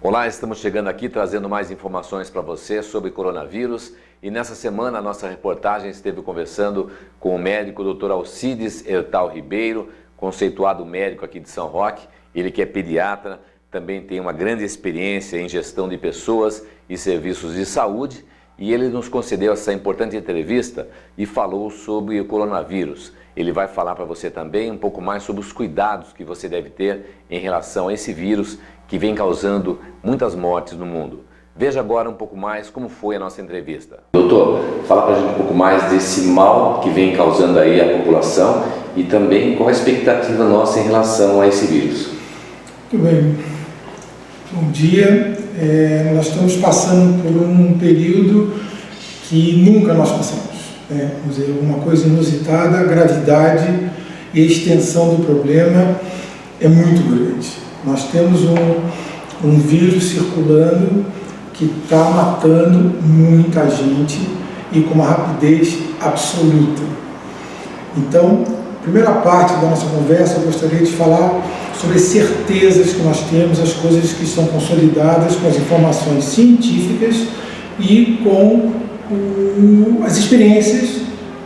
Olá, estamos chegando aqui trazendo mais informações para você sobre coronavírus e nessa semana a nossa reportagem esteve conversando com o médico Dr. Alcides Hertal Ribeiro, conceituado médico aqui de São Roque. Ele que é pediatra, também tem uma grande experiência em gestão de pessoas e serviços de saúde e ele nos concedeu essa importante entrevista e falou sobre o coronavírus. Ele vai falar para você também um pouco mais sobre os cuidados que você deve ter em relação a esse vírus que vem causando muitas mortes no mundo. Veja agora um pouco mais como foi a nossa entrevista. Doutor, fala para a gente um pouco mais desse mal que vem causando aí a população e também qual a expectativa nossa em relação a esse vírus. Muito bem. Bom dia. Nós estamos passando por um período que nunca nós passamos. Vamos dizer, uma coisa inusitada, a gravidade e a extensão do problema é muito grande. Nós temos um vírus circulando que está matando muita gente e com uma rapidez absoluta. Então, primeira parte da nossa conversa, eu gostaria de falar sobre as certezas que nós temos, as coisas que estão consolidadas com as informações científicas e com as experiências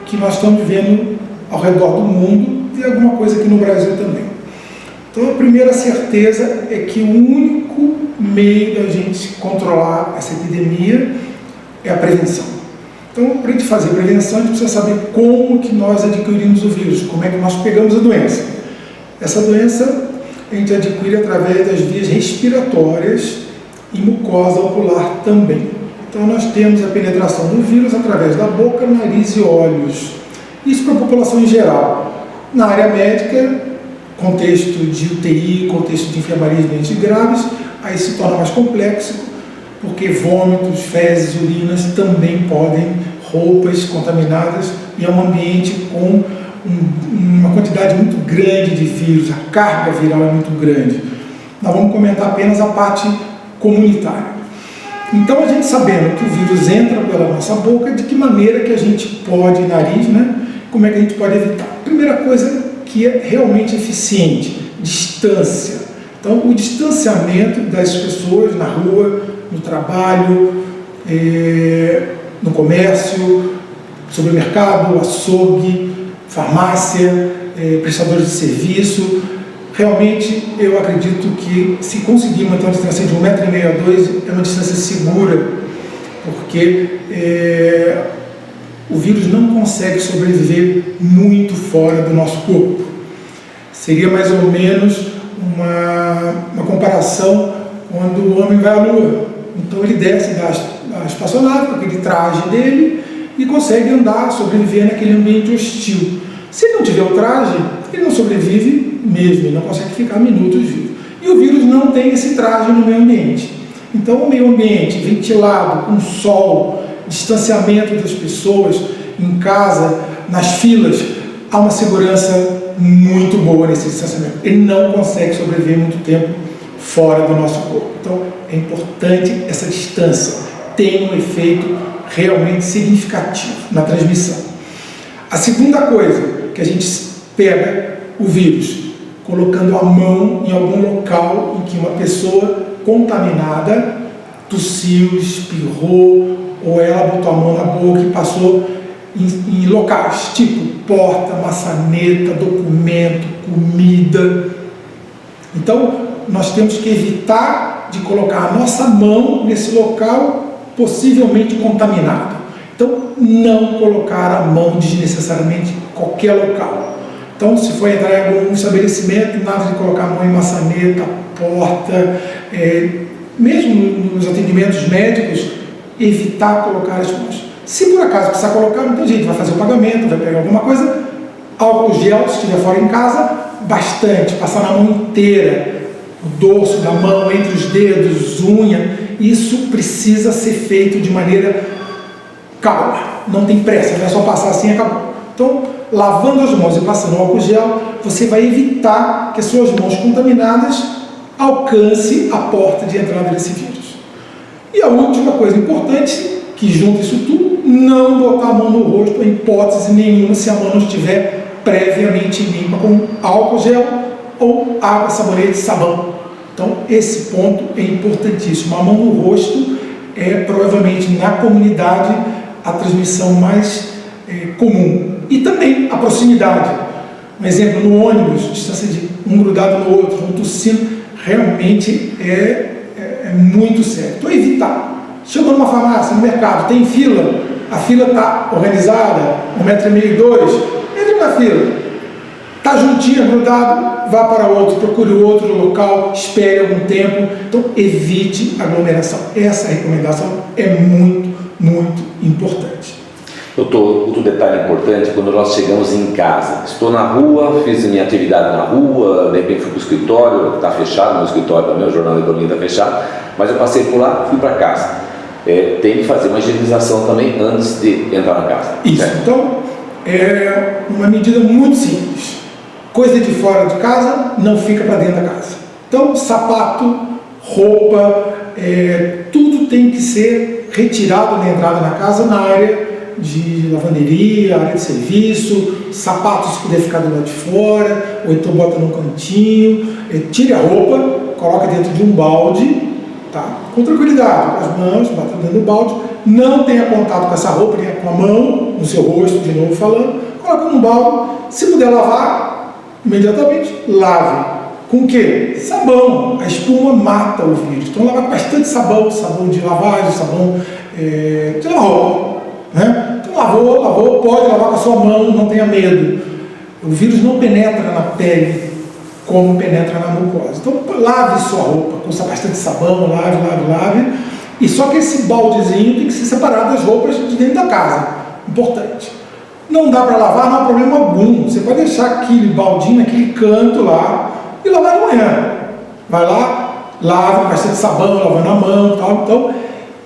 que nós estamos vendo ao redor do mundo e alguma coisa aqui no Brasil também. Então, a primeira certeza é que o único meio da gente controlar essa epidemia é a prevenção. Então, para a gente fazer prevenção, a gente precisa saber como que nós adquirimos o vírus, como é que nós pegamos a doença. Essa doença a gente adquire através das vias respiratórias e mucosa ocular também. Então, nós temos a penetração do vírus através da boca, nariz e olhos. Isso para a população em geral. Na área médica, contexto de UTI, contexto de enfermaria de doentes graves, aí se torna mais complexo, porque vômitos, fezes, urinas também podem, roupas contaminadas, e é um ambiente com uma quantidade muito grande de vírus, a carga viral é muito grande. Nós vamos comentar apenas a parte comunitária. Então, a gente sabendo que o vírus entra pela nossa boca, de que maneira que a gente pode, nariz, como é que a gente pode evitar? Primeira coisa que é realmente eficiente, distância. Então, o distanciamento das pessoas na rua, no trabalho, no comércio, supermercado, açougue, farmácia, prestadores de serviço. Realmente, eu acredito que se conseguir manter uma distância de 1,5 m a 2 é uma distância segura, porque o vírus não consegue sobreviver muito fora do nosso corpo. Seria mais ou menos uma comparação quando o homem vai à Lua. Então ele desce da espaçonave com aquele traje dele e consegue andar, sobreviver naquele ambiente hostil. Se ele não tiver o traje, ele não sobrevive mesmo, ele não consegue ficar minutos vivo. E o vírus não tem esse traje no meio ambiente. Então o meio ambiente ventilado, com sol, distanciamento das pessoas, em casa, nas filas, há uma segurança muito boa nesse distanciamento. Ele não consegue sobreviver muito tempo fora do nosso corpo. Então, é importante essa distância. Tem um efeito realmente significativo na transmissão. A segunda coisa que a gente pega o vírus, colocando a mão em algum local em que uma pessoa contaminada tossiu, espirrou, ou ela botou a mão na boca e passou em locais, tipo porta, maçaneta, documento, comida. Então, nós temos que evitar de colocar a nossa mão nesse local possivelmente contaminado. Então, não colocar a mão desnecessariamente em qualquer local. Então, se for entrar em algum estabelecimento, nada de colocar a mão em maçaneta, porta, mesmo nos atendimentos médicos, evitar colocar as mãos. Se por acaso precisar colocar, não tem jeito, vai fazer o pagamento, vai pegar alguma coisa, álcool gel, se estiver fora em casa, bastante, passar na mão inteira, o dorso da mão, entre os dedos, unha, isso precisa ser feito de maneira calma, não tem pressa, não é só passar assim e acabou. Então, lavando as mãos e passando álcool gel, você vai evitar que as suas mãos contaminadas alcancem a porta de entrada desse vírus. E a última coisa importante, que junta isso tudo, não botar a mão no rosto em hipótese nenhuma se a mão não estiver previamente limpa com álcool gel ou água, sabonete, sabão. Então, esse ponto é importantíssimo. A mão no rosto é, provavelmente, na comunidade, a transmissão mais comum. E também a proximidade. Um exemplo, no ônibus, distância de um grudado no outro, um tossindo, realmente é muito sério. Então, evitar. Chegou numa farmácia, no mercado, tem fila, a fila está organizada, 1,5 m, 2 m, entra na fila. Está juntinho, grudado, vá para outro, procure outro local, espere algum tempo. Então, evite aglomeração. Essa recomendação é muito, muito importante. Doutor, outro detalhe importante, quando nós chegamos em casa, estou na rua, fiz minha atividade na rua, de repente fui para o escritório, está fechado, meu escritório também, o Jornal da Economia está fechado, mas eu passei por lá, fui para casa. Tem que fazer uma higienização também antes de entrar na casa. Isso, certo? Então, é uma medida muito simples. Coisa de fora de casa não fica para dentro da casa. Então, sapato, roupa, tudo tem que ser retirado na entrada na casa, na área de lavanderia, área de serviço, sapato se puder ficar do lado de fora, ou então bota num cantinho, tire a roupa, coloca dentro de um balde, tá? Com tranquilidade, com as mãos, bota dentro do balde, não tenha contato com essa roupa, nem com a mão, no seu rosto, de novo falando, coloca num balde, se puder lavar, imediatamente, lave. Com o quê? Sabão. A espuma mata o vírus. Então, lavar com bastante sabão, sabão de lavagem, sabão de lavar roupa. Né? Então, lavou, pode lavar com a sua mão, não tenha medo. O vírus não penetra na pele como penetra na mucosa. Então, lave sua roupa com bastante sabão, lave. E só que esse baldezinho tem que ser separado das roupas de dentro da casa. Importante. Não dá para lavar, não há problema algum. Você pode deixar aquele baldinho naquele canto lá e lavar de manhã. Vai lá, lava, bastante sabão, lavando a mão, tal. Então,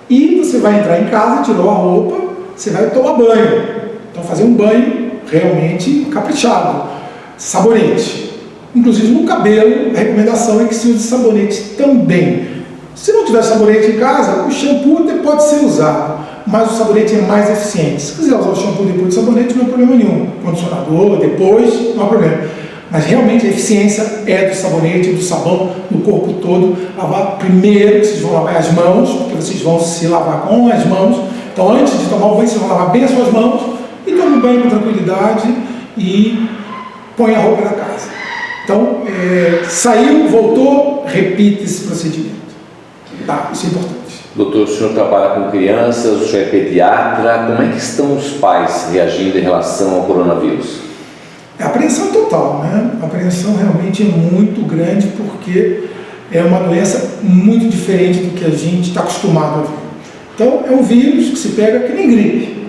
e você vai entrar em casa, tirou a roupa, você vai tomar banho. Então, fazer um banho realmente caprichado. Sabonete. Inclusive no cabelo, a recomendação é que se use sabonete também. Se não tiver sabonete em casa, o shampoo até pode ser usado, mas o sabonete é mais eficiente. Se quiser usar o shampoo depois do sabonete, não é problema nenhum. Condicionador, depois, não há problema. Mas realmente a eficiência é do sabonete, do sabão, no corpo todo. Lavar primeiro, vocês vão lavar as mãos, porque vocês vão se lavar com as mãos. Então, antes de tomar o banho, vocês vão lavar bem as suas mãos e tome o banho com tranquilidade e põe a roupa na casa. Então, saiu, voltou, repita esse procedimento. Tá, isso é importante. Doutor, o senhor trabalha com crianças, o senhor é pediatra, como é que estão os pais reagindo em relação ao coronavírus? A apreensão total, né? A apreensão realmente é muito grande porque é uma doença muito diferente do que a gente está acostumado a ver. Então, é um vírus que se pega que nem gripe.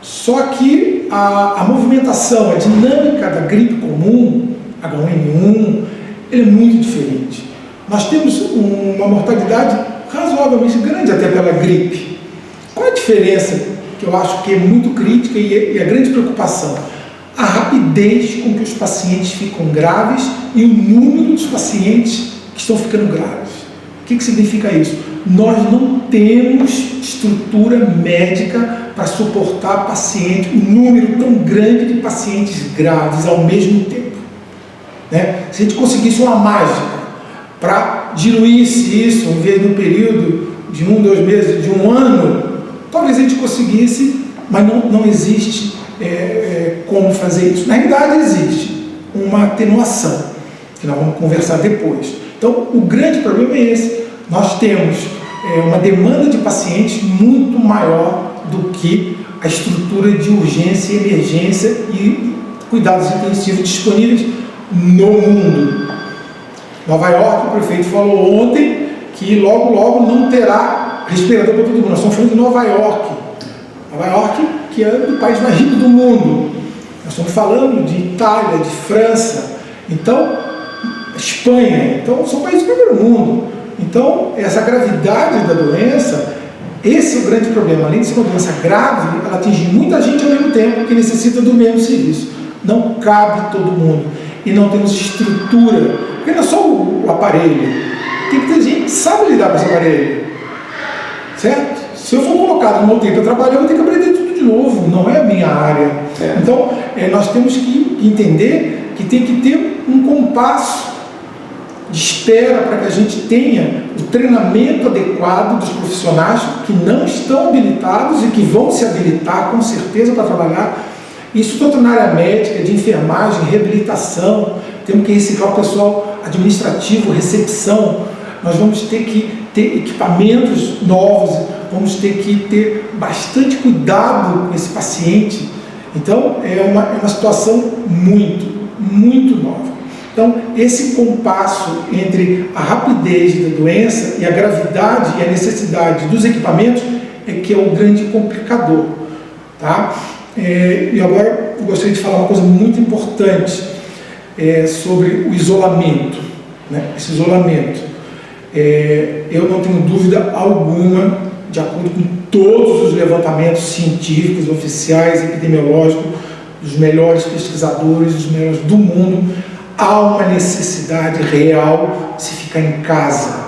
Só que a movimentação, a dinâmica da gripe comum, H1N1, ele é muito diferente. Nós temos uma mortalidade razoavelmente grande até pela gripe. Qual é a diferença que eu acho que é muito crítica e a grande preocupação? A rapidez com que os pacientes ficam graves e o número dos pacientes que estão ficando graves. O que significa isso? Nós não temos estrutura médica para suportar pacientes, um número tão grande de pacientes graves ao mesmo tempo. Né? Se a gente conseguisse uma mágica para diluir-se isso, em vez de um período de 1, 2 meses, de 1 ano, talvez a gente conseguisse, mas não existe como fazer isso. Na realidade, existe uma atenuação, que nós vamos conversar depois. Então, o grande problema é esse. Nós temos uma demanda de pacientes muito maior do que a estrutura de urgência e emergência e cuidados intensivos disponíveis no mundo. Nova York, o prefeito falou ontem que logo não terá respirador para todo mundo. Nós estamos falando de Nova York. Nova York, que é o país mais rico do mundo. Nós estamos falando de Itália, de França, então, Espanha. Então, são países do primeiro mundo. Então, essa gravidade da doença, esse é o grande problema. Além de ser uma doença grave, ela atinge muita gente ao mesmo tempo que necessita do mesmo serviço. Não cabe todo mundo. E não temos estrutura. Porque não é só o aparelho. Tem que ter gente que sabe lidar com esse aparelho. Certo? Se eu for colocado numa UTI para trabalhar, eu vou ter que aprender tudo de novo. Não é a minha área. Então, nós temos que entender que tem que ter um compasso de espera para que a gente tenha o treinamento adequado dos profissionais que não estão habilitados e que vão se habilitar com certeza para trabalhar. Isso tanto na área médica, de enfermagem, reabilitação, temos que reciclar o pessoal administrativo, recepção, nós vamos ter que ter equipamentos novos, vamos ter que ter bastante cuidado com esse paciente. Então, é uma situação muito nova. Então, esse compasso entre a rapidez da doença e a gravidade e a necessidade dos equipamentos é que é o grande complicador. Tá? E agora eu gostaria de falar uma coisa muito importante sobre o isolamento. Né? Esse isolamento. Eu não tenho dúvida alguma, de acordo com todos os levantamentos científicos, oficiais, epidemiológicos, dos melhores pesquisadores, dos melhores do mundo, há uma necessidade real de se ficar em casa.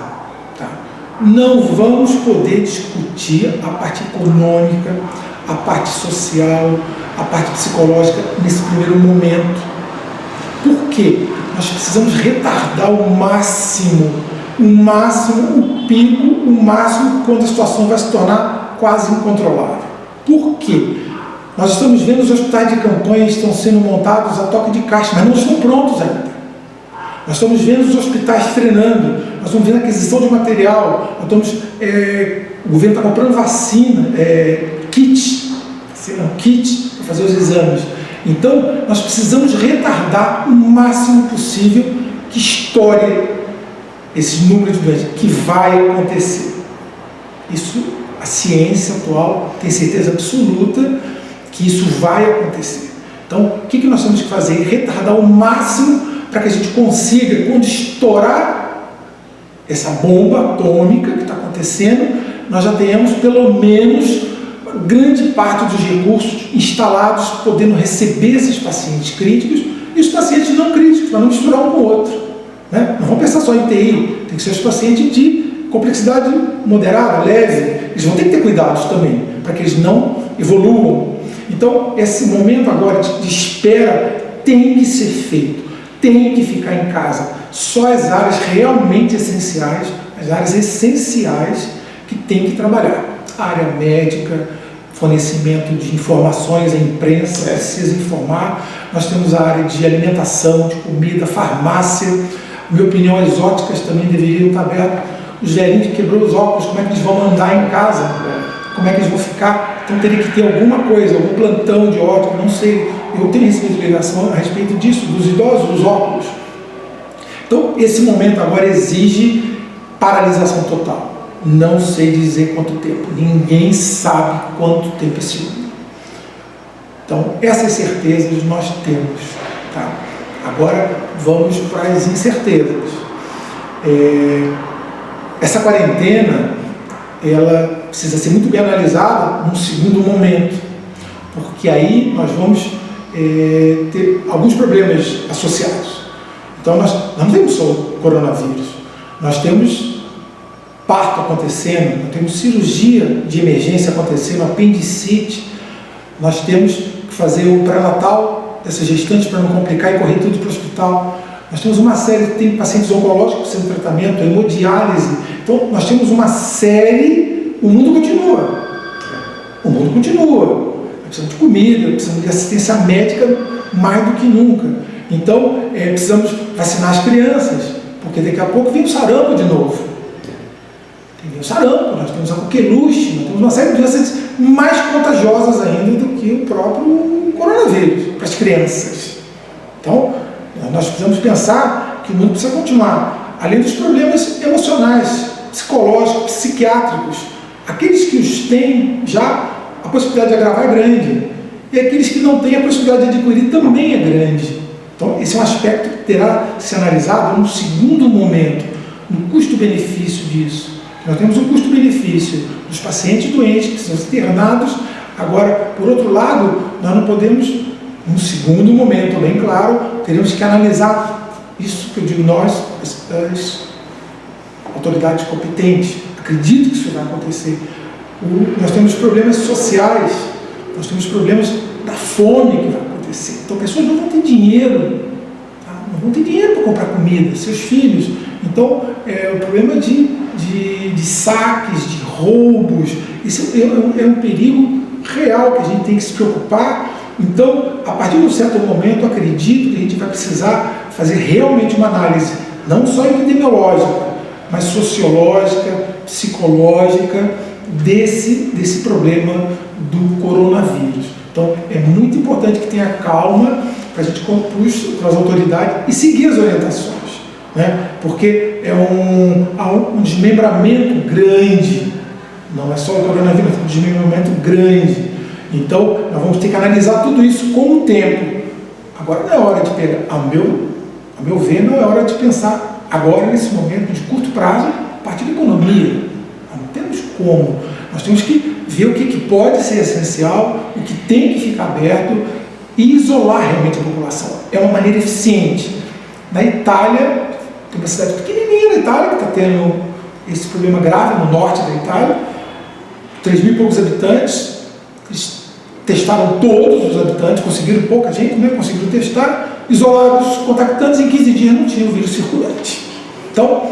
Tá? Não vamos poder discutir a parte econômica, a parte social, a parte psicológica nesse primeiro momento. Por quê? Nós precisamos retardar o máximo o pico, o máximo quando a situação vai se tornar quase incontrolável. Por quê? Nós estamos vendo os hospitais de campanha estão sendo montados a toque de caixa, mas não estão prontos ainda. Nós estamos vendo os hospitais treinando, nós estamos vendo a aquisição de material, o governo está comprando vacina, kit para fazer os exames. Então, nós precisamos retardar o máximo possível que estoure esse número de doenças, que vai acontecer. Isso, a ciência atual tem certeza absoluta que isso vai acontecer. Então, o que nós temos que fazer? Retardar o máximo para que a gente consiga, quando estourar essa bomba atômica que está acontecendo, nós já tenhamos pelo menos grande parte dos recursos instalados, podendo receber esses pacientes críticos e os pacientes não críticos, para não misturar um com o outro. Né? Não vamos pensar só em TI, tem que ser os pacientes de complexidade moderada, leve, eles vão ter que ter cuidados também, para que eles não evoluam. Então, esse momento agora de espera tem que ser feito, tem que ficar em casa. Só as áreas realmente essenciais, as áreas essenciais que tem que trabalhar. A área médica, fornecimento de informações, a imprensa precisa informar. Nós temos a área de alimentação, de comida, farmácia. Na minha opinião, as óticas também deveriam estar abertas. Os velhinhos que quebrou os óculos, como é que eles vão andar em casa? Como é que eles vão ficar? Então teria que ter alguma coisa, algum plantão de ótica, não sei. Eu tenho recebido ligação a respeito disso, dos idosos, dos óculos. Então, esse momento agora exige paralisação total. Não sei dizer quanto tempo. Ninguém sabe quanto tempo esse ano. Então, essas certezas nós temos. Tá? Agora, vamos para as incertezas. Essa quarentena, ela precisa ser muito bem analisada num segundo momento, porque aí nós vamos ter alguns problemas associados. Então, nós não temos só o coronavírus, nós temos parto acontecendo, nós temos cirurgia de emergência acontecendo, apendicite, nós temos que fazer o pré-natal dessas gestantes para não complicar e correr tudo para o hospital. Nós temos uma série, tem pacientes oncológicos sendo tratamento, hemodiálise. Então, nós temos uma série, o mundo continua. O mundo continua. Precisamos de comida, precisamos de assistência médica mais do que nunca. Então, precisamos vacinar as crianças, porque daqui a pouco vem o sarampo de novo. Tem o sarampo, nós temos a coqueluche, nós temos uma série de doenças mais contagiosas ainda do que o próprio coronavírus para as crianças. Então, nós precisamos pensar que o mundo precisa continuar, além dos problemas emocionais, psicológicos, psiquiátricos. Aqueles que os têm já, a possibilidade de agravar é grande, e aqueles que não têm, a possibilidade de adquirir também é grande. Então, esse é um aspecto que terá que ser analisado num segundo momento, no custo-benefício disso. Nós temos um custo-benefício dos pacientes doentes que precisam ser internados. Agora, por outro lado, nós não podemos, num segundo momento, bem claro, teremos que analisar isso que eu digo nós, as autoridades competentes. Acredito que isso vai acontecer. Nós temos problemas sociais, nós temos problemas da fome que vai acontecer. Então, pessoas não vão ter dinheiro, tá? Não vão ter dinheiro para comprar comida. Seus filhos Então, o problema de saques, de roubos, isso é um perigo real que a gente tem que se preocupar. Então, a partir de um certo momento, acredito que a gente vai precisar fazer realmente uma análise, não só epidemiológica, mas sociológica, psicológica, desse problema do coronavírus. Então, é muito importante que tenha calma para a gente compor para as autoridades e seguir as orientações, né? Porque há um desmembramento grande, não é só o coronavírus, é um desmembramento grande. Então, nós vamos ter que analisar tudo isso com o tempo. Agora não é hora de pegar, a meu ver, não é hora de pensar agora, nesse momento de curto prazo, a partir da economia. Não temos como. Nós temos que ver o que pode ser essencial, o que tem que ficar aberto e isolar realmente a população. É uma maneira eficiente. Na Itália, tem uma cidade pequenininha na Itália que está tendo esse problema grave no norte da Itália, 3 mil e poucos habitantes, eles testaram todos os habitantes, conseguiram pouca gente, né? Conseguiram testar, isolaram os contactantes, em 15 dias não tinha o vírus circulante. Então,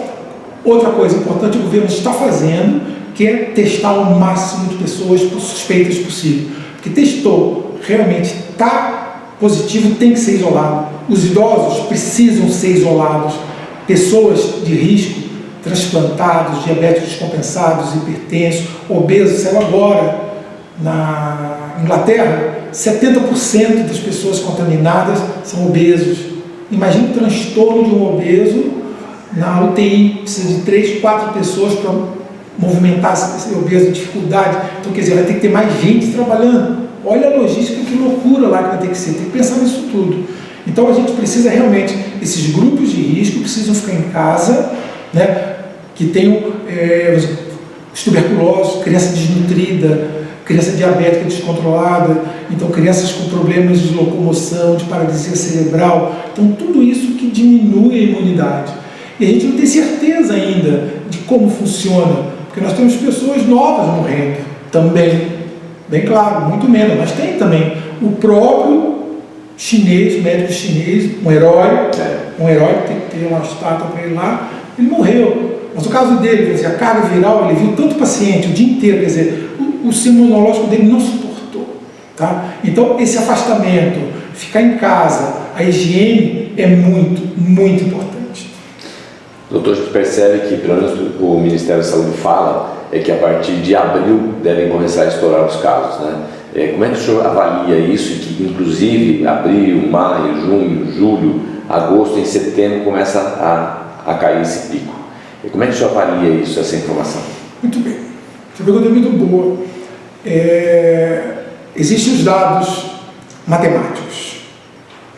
outra coisa importante o governo está fazendo, que é testar o máximo de pessoas suspeitas possível. Porque testou, realmente está positivo, tem que ser isolado. Os idosos precisam ser isolados. Pessoas de risco, transplantados, diabéticos descompensados, hipertensos, obesos. Saiu agora na Inglaterra, 70% das pessoas contaminadas são obesos. Imagine o transtorno de um obeso na UTI, precisa de 3, 4 pessoas para movimentar esse obeso, dificuldade. Então, quer dizer, vai ter que ter mais gente trabalhando. Olha a logística, que loucura lá que vai ter que ser. Tem que pensar nisso tudo. Então, a gente precisa realmente, esses grupos de risco precisam ficar em casa, né? Que tenham os tuberculosos, criança desnutrida, criança diabética descontrolada, então crianças com problemas de locomoção, de paralisia cerebral. Então, tudo isso que diminui a imunidade. E a gente não tem certeza ainda de como funciona, porque nós temos pessoas novas morrendo também, bem claro, muito menos, mas tem também o próprio chinês, médico chinês, um herói que tem que ter uma estátua para ele lá, ele morreu. Mas o caso dele, quer dizer, a carga viral, ele viu tanto paciente o dia inteiro, quer dizer, o sistema imunológico dele não suportou. Tá? Então, esse afastamento, ficar em casa, a higiene é muito, muito importante. Doutor, a gente percebe que, pelo menos o Ministério da Saúde fala, é que a partir de abril devem começar a estourar os casos, né? Como é que o senhor avalia isso e que, inclusive, abril, maio, junho, julho, agosto, em setembro, começa a cair esse pico? E como é que o senhor avalia isso, essa informação? Muito bem. Essa pergunta é muito boa. Existem os dados matemáticos,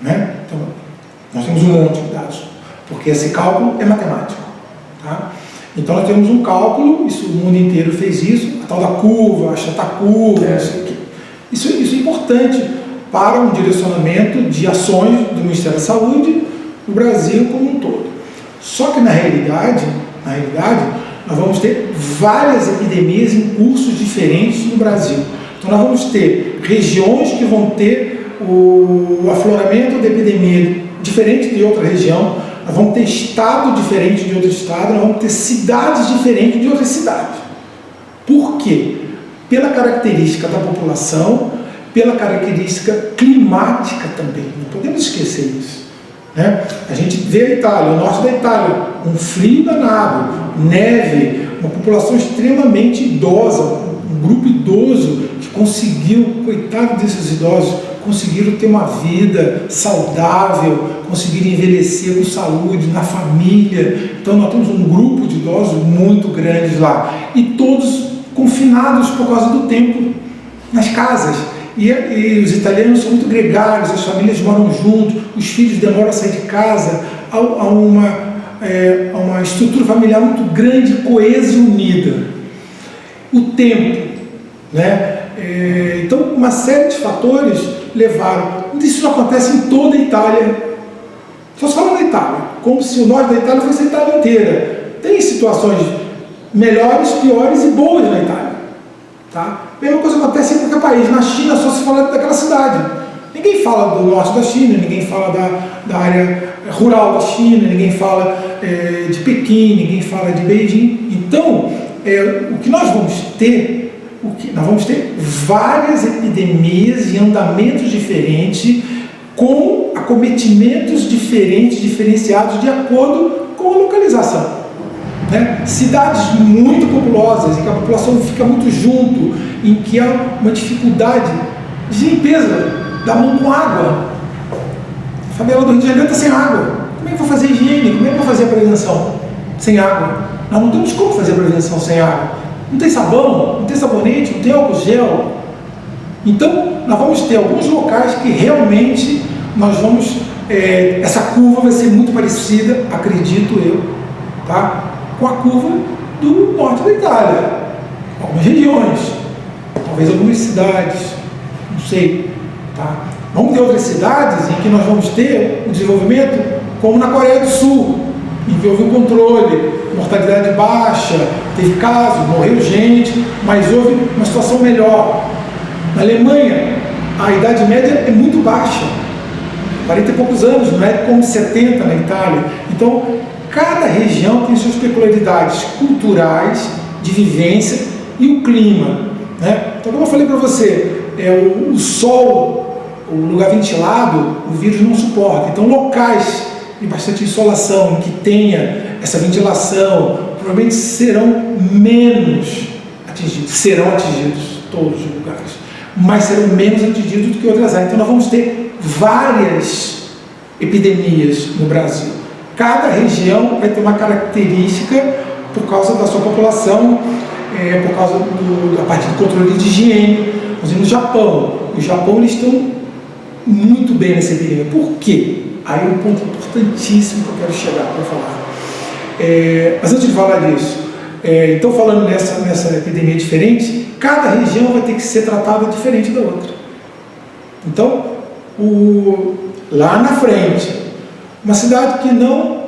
né? Então, nós temos um monte de dados, porque esse cálculo é matemático. Tá? Então, nós temos um cálculo, o mundo inteiro fez isso, a tal da curva, achatar curva, não sei o quê. Isso é importante para um direcionamento de ações do Ministério da Saúde no Brasil como um todo. Só que, na realidade, nós vamos ter várias epidemias em cursos diferentes no Brasil. Então, nós vamos ter regiões que vão ter o afloramento da epidemia diferente de outra região, nós vamos ter estado diferente de outro estado, nós vamos ter cidades diferentes de outras cidades. Por quê? Pela característica da população, pela característica climática também. Não podemos esquecer isso. Né? A gente vê a Itália, o norte da Itália, um frio danado, neve, uma população extremamente idosa, um grupo idoso que conseguiu, coitado desses idosos, conseguiram ter uma vida saudável, conseguiram envelhecer com saúde, na família. Então nós temos um grupo de idosos muito grande lá. E todos confinados por causa do tempo nas casas. E os italianos são muito gregários, as famílias moram juntos, os filhos demoram a sair de casa, há uma estrutura familiar muito grande, coesa e unida. O tempo, né? Então, uma série de fatores levaram. Isso não acontece em toda a Itália. Só se fala da Itália, como se o norte da Itália fosse a Itália inteira. Tem situações melhores, piores e boas na Itália. Tá? A mesma coisa acontece em qualquer país. Na China só se fala daquela cidade. Ninguém fala do norte da China, ninguém fala da área rural da China, ninguém fala de Pequim, ninguém fala de Beijing. Então, o que nós vamos ter, nós vamos ter várias epidemias em andamentos diferentes, com acometimentos diferentes, diferenciados de acordo com a localização. Né? Cidades muito populosas, em que a população fica muito junto, em que há uma dificuldade de limpeza da mão com água. A favela do Rio de Janeiro está sem água. Como é que eu vou fazer higiene? Como é que eu vou fazer a prevenção sem água? Nós não temos como fazer a prevenção sem água. Não tem sabão, não tem sabonete, não tem álcool gel. Então, nós vamos ter alguns locais que realmente nós vamos... essa curva vai ser muito parecida, acredito eu, tá? Com a curva do norte da Itália. Algumas regiões, talvez algumas cidades, não sei. Tá? Vamos ter outras cidades em que nós vamos ter o desenvolvimento como na Coreia do Sul, em que houve um controle, mortalidade baixa, teve casos, morreu gente, mas houve uma situação melhor. Na Alemanha, a idade média é muito baixa, 40 e poucos anos, não é como 70 na Itália. Então, cada região tem suas peculiaridades culturais, de vivência e o clima. Né? Então, como eu falei para você, o sol, o lugar ventilado, o vírus não suporta. Então, locais de bastante insolação, em que tenha essa ventilação, provavelmente serão menos atingidos. Serão atingidos todos os lugares, mas serão menos atingidos do que outras áreas. Então, nós vamos ter várias epidemias no Brasil. Cada região vai ter uma característica por causa da sua população, por causa da parte do controle de higiene. Por exemplo, no Japão. O Japão, eles estão muito bem nessa epidemia. Por quê? Aí é um ponto importantíssimo que eu quero chegar para falar. Mas antes de falar disso, então falando nessa epidemia diferente, cada região vai ter que ser tratada diferente da outra. Então, lá na frente, uma cidade que não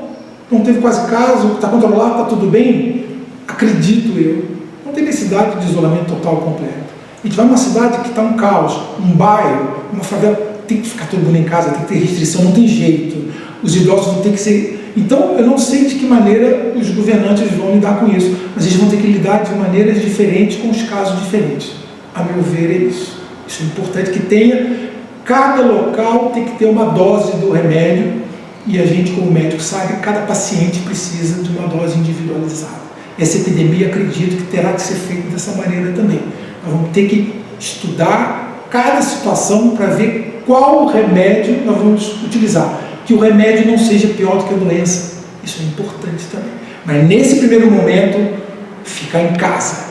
teve quase caso, está controlada, está tudo bem, acredito eu, não tem necessidade de isolamento total completo. A gente vai numa cidade que está um caos, um bairro, uma favela, tem que ficar todo mundo em casa, tem que ter restrição, não tem jeito. Os idosos vão ter que ser... Então, eu não sei de que maneira os governantes vão lidar com isso, mas eles vão ter que lidar de maneiras diferentes, com os casos diferentes. A meu ver, é isso. Isso é importante que tenha... Cada local tem que ter uma dose do remédio, e a gente, como médico, sabe que cada paciente precisa de uma dose individualizada. Essa epidemia, acredito que terá que ser feita dessa maneira também. Nós vamos ter que estudar cada situação para ver qual remédio nós vamos utilizar. Que o remédio não seja pior do que a doença. Isso é importante também. Mas nesse primeiro momento, ficar em casa.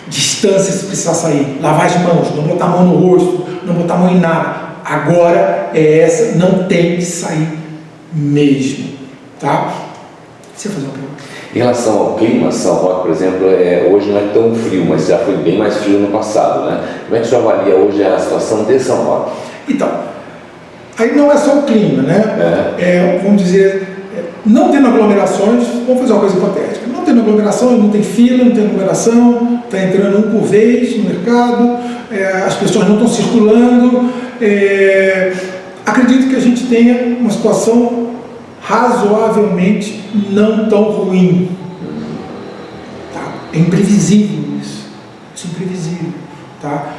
Distância se precisar sair. Lavar as mãos, não botar a mão no rosto, não botar a mão em nada. Agora é essa, não tem que sair mesmo. Tá? Você vai fazer uma pergunta? Em relação ao clima, São Roque, por exemplo, hoje não é tão frio, mas já foi bem mais frio no passado, né? Como é que o senhor avalia hoje a situação de São Roque? Então, aí não é só o clima, né? Vamos dizer, não tendo aglomerações, vamos fazer uma coisa hipotética. Não tendo aglomeração, não tem fila, não tem aglomeração, está entrando um por vez no mercado, as pessoas não estão circulando. Acredito que a gente tenha uma situação razoavelmente não tão ruim. Tá? É imprevisível isso. Isso é imprevisível. Tá?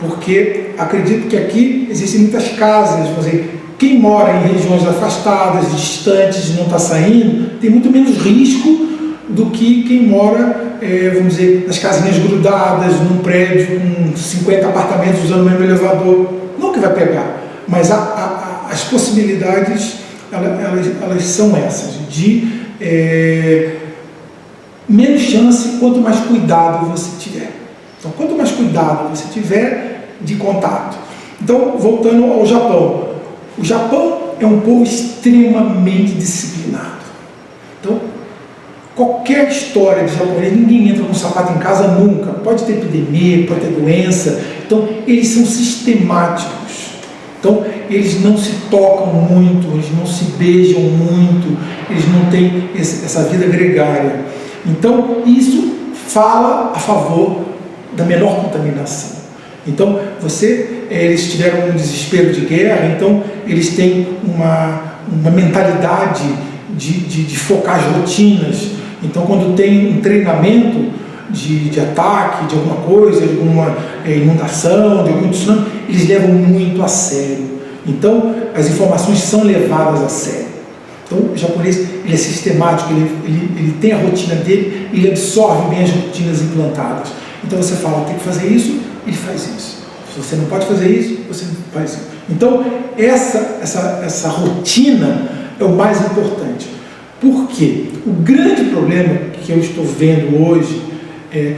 Porque acredito que aqui existem muitas casas, vamos dizer, quem mora em regiões afastadas, distantes, não está saindo, tem muito menos risco do que quem mora, vamos dizer, nas casinhas grudadas, num prédio com 50 apartamentos usando o mesmo elevador. Não que vai pegar, mas as possibilidades elas são essas, de menos chance quanto mais cuidado você tiver. Então, quanto mais cuidado você tiver de contato. Então, voltando ao Japão. O Japão é um povo extremamente disciplinado. Então, qualquer história de japonês, ninguém entra com sapato em casa nunca. Pode ter epidemia, pode ter doença. Então, eles são sistemáticos. Então, eles não se tocam muito, eles não se beijam muito, eles não têm essa vida gregária. Então, isso fala a favor da menor contaminação. Então, eles tiveram um desespero de guerra, então eles têm uma mentalidade de focar as rotinas. Então, quando tem um treinamento de ataque, de alguma coisa, de alguma inundação, de algum tsunami, eles levam muito a sério. Então, as informações são levadas a sério. Então, o japonês ele é sistemático, ele tem a rotina dele, ele absorve bem as rotinas implantadas. Então, você fala, tem que fazer isso, ele faz isso. Se você não pode fazer isso, você não faz isso. Então, essa rotina é o mais importante. Por quê? O grande problema que eu estou vendo hoje,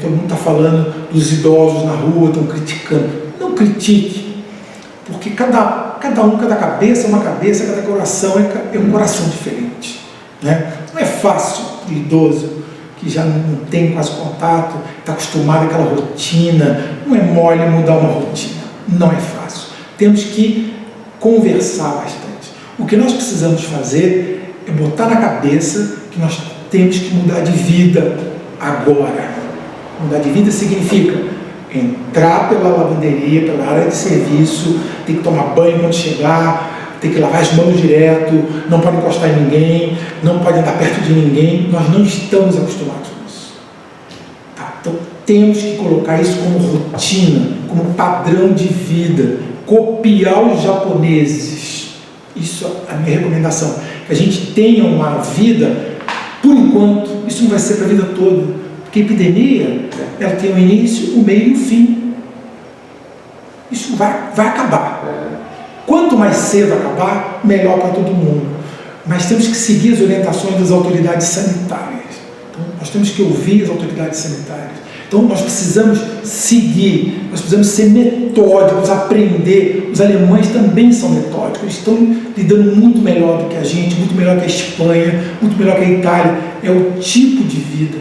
todo mundo está falando dos idosos na rua, estão criticando. Não critique, porque cada cabeça é uma cabeça, cada coração é um coração diferente, né? Não é fácil para o idoso, que já não tem quase contato, está acostumado àquela rotina, não é mole mudar uma rotina, não é fácil. Temos que conversar bastante. O que nós precisamos fazer é botar na cabeça que nós temos que mudar de vida agora. Mudar de vida significa entrar pela lavanderia, pela área de serviço, tem que tomar banho quando chegar, tem que lavar as mãos direto, não pode encostar em ninguém, não pode andar perto de ninguém. Nós não estamos acostumados com isso. Tá? Então temos que colocar isso como rotina, como padrão de vida, copiar os japoneses. Isso é a minha recomendação, que a gente tenha uma vida, por enquanto, isso não vai ser para a vida toda. Porque a epidemia, ela tem um início, um meio e um fim. Isso vai acabar. Quanto mais cedo acabar, melhor para todo mundo. Mas temos que seguir as orientações das autoridades sanitárias. Então, nós temos que ouvir as autoridades sanitárias. Então, nós precisamos seguir, nós precisamos ser metódicos, aprender. Os alemães também são metódicos, eles estão lidando muito melhor do que a gente, muito melhor que a Espanha, muito melhor que a Itália. É o tipo de vida.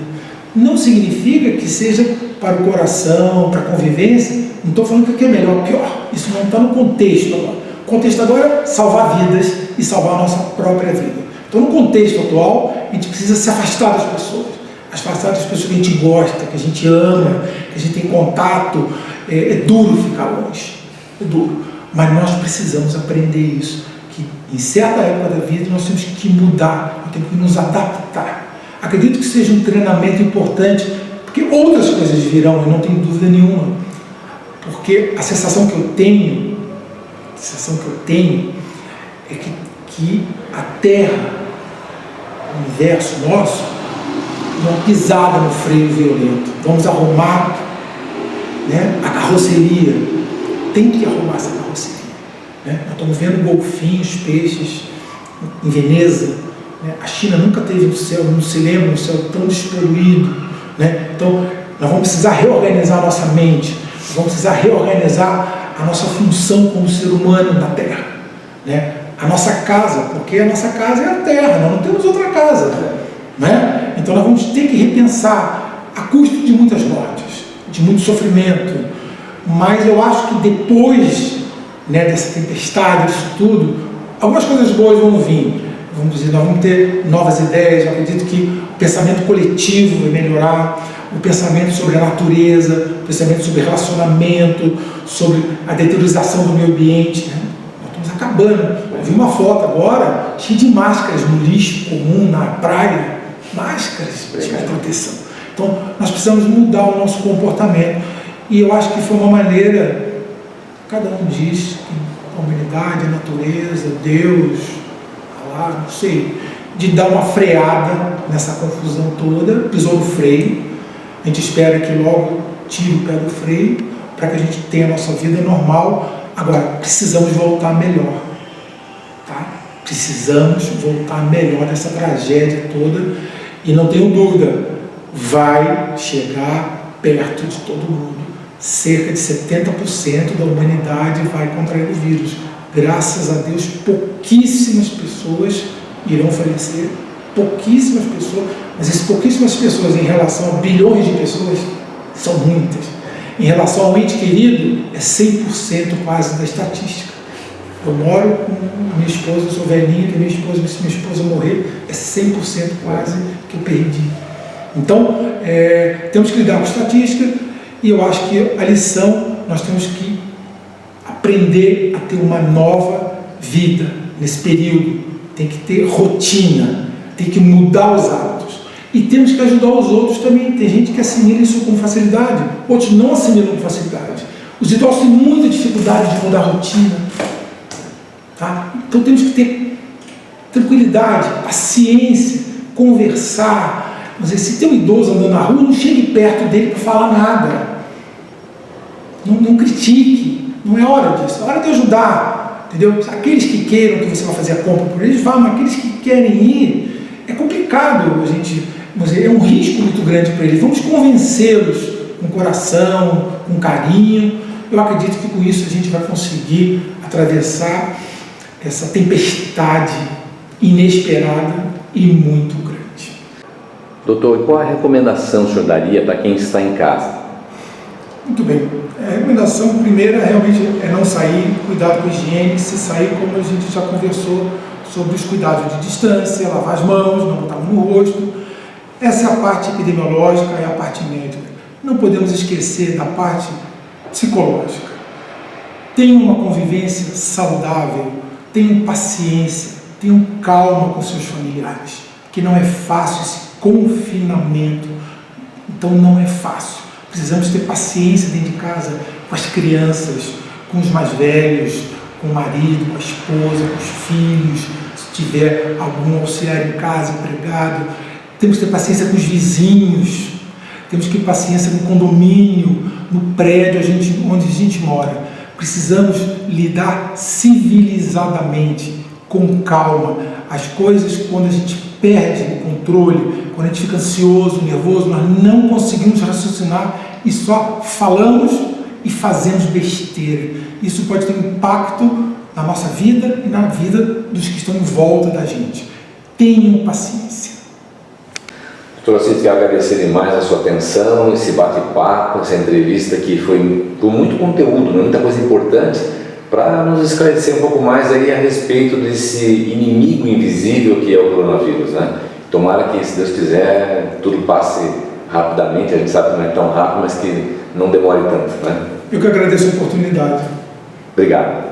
Não significa que seja para o coração, para a convivência. Não estou falando que aqui é melhor ou pior. Isso não está no contexto agora. O contexto agora é salvar vidas e salvar a nossa própria vida. Então, no contexto atual, a gente precisa se afastar das pessoas. Afastar das pessoas que a gente gosta, que a gente ama, que a gente tem contato. É duro ficar longe. É duro. Mas nós precisamos aprender isso. Que em certa época da vida nós temos que mudar, nós temos que nos adaptar. Acredito que seja um treinamento importante, porque outras coisas virão, eu não tenho dúvida nenhuma. Porque a sensação que eu tenho é que a Terra, o universo nosso, dá uma pisada no freio violento. Vamos arrumar, né, a carroceria. Tem que arrumar essa carroceria. Né? Nós estamos vendo golfinhos, peixes em Veneza. A China nunca teve um céu, não se lembra, um céu tão despoluído. Né? Então, nós vamos precisar reorganizar a nossa mente, nós vamos precisar reorganizar a nossa função como ser humano na Terra. Né? A nossa casa, porque a nossa casa é a Terra, nós não temos outra casa. Né? Então, nós vamos ter que repensar a custo de muitas mortes, de muito sofrimento. Mas eu acho que depois, né, dessa tempestade, disso tudo, algumas coisas boas vão vir. Vamos dizer, nós vamos ter novas ideias. Eu acredito que o pensamento coletivo vai melhorar, o pensamento sobre a natureza, o pensamento sobre relacionamento, sobre a deteriorização do meio ambiente. Né? Nós estamos acabando. Eu vi uma foto agora cheia de máscaras no lixo comum, na praia, máscaras de proteção. Então, nós precisamos mudar o nosso comportamento. E eu acho que foi uma maneira, cada um diz, a humanidade, a natureza, Deus, não sei, de dar uma freada nessa confusão toda, pisou no freio. A gente espera que logo tire o pé do freio para que a gente tenha a nossa vida normal. Agora, precisamos voltar melhor, tá? Precisamos voltar melhor dessa tragédia toda e não tenho dúvida, vai chegar perto de todo mundo. Cerca de 70% da humanidade vai contrair o vírus. Graças a Deus, pouquíssimas pessoas irão falecer, pouquíssimas pessoas, mas essas pouquíssimas pessoas em relação a bilhões de pessoas são muitas. Em relação ao ente querido, é 100% quase da estatística. Eu moro com minha esposa, eu sou velhinha, minha esposa morrer, é 100% quase que eu perdi. Então, temos que lidar com estatística e eu acho que a lição nós temos que aprender a ter uma nova vida nesse período. Tem que ter rotina, tem que mudar os hábitos. E temos que ajudar os outros também. Tem gente que assimila isso com facilidade, outros não assimilam com facilidade. Os idosos têm muita dificuldade de mudar a rotina. Tá? Então temos que ter tranquilidade, paciência, conversar. Vamos dizer, se tem um idoso andando na rua, não chegue perto dele para falar nada. Não critique. Não é hora disso. É hora de ajudar. Entendeu? Aqueles que queiram que você vá fazer a compra por eles, vá, mas aqueles que querem ir, é complicado. A gente, vamos dizer, é um risco muito grande para eles. Vamos convencê-los com coração, com carinho. Eu acredito que com isso a gente vai conseguir atravessar essa tempestade inesperada e muito grande. Doutor, e qual a recomendação o senhor daria para quem está em casa? Muito bem. A recomendação primeira realmente é não sair, cuidado com a higiene. Se sair, como a gente já conversou sobre os cuidados de distância, lavar as mãos, não botar a mão no rosto. Essa é a parte epidemiológica e a parte médica. Não podemos esquecer da parte psicológica. Tenham uma convivência saudável, tenham paciência, tenham calma com seus familiares, que não é fácil esse confinamento. Então não é fácil. Precisamos ter paciência dentro de casa com as crianças, com os mais velhos, com o marido, com a esposa, com os filhos, se tiver algum auxiliar em casa, empregado. Temos que ter paciência com os vizinhos, temos que ter paciência no condomínio, no prédio onde a gente mora. Precisamos lidar civilizadamente, com calma. As coisas, quando a gente perde o controle, quando a gente fica ansioso, nervoso, nós não conseguimos raciocinar e só falamos e fazemos besteira. Isso pode ter um impacto na nossa vida e na vida dos que estão em volta da gente. Tenham paciência. Doutor Alcides, quero agradecer demais a sua atenção, esse bate-papo, essa entrevista que foi com muito conteúdo, muita coisa importante, para nos esclarecer um pouco mais aí a respeito desse inimigo invisível que é o coronavírus, né? Tomara que, se Deus quiser, tudo passe rapidamente. A gente sabe que não é tão rápido, mas que não demore tanto, né? Eu que agradeço a oportunidade. Obrigado.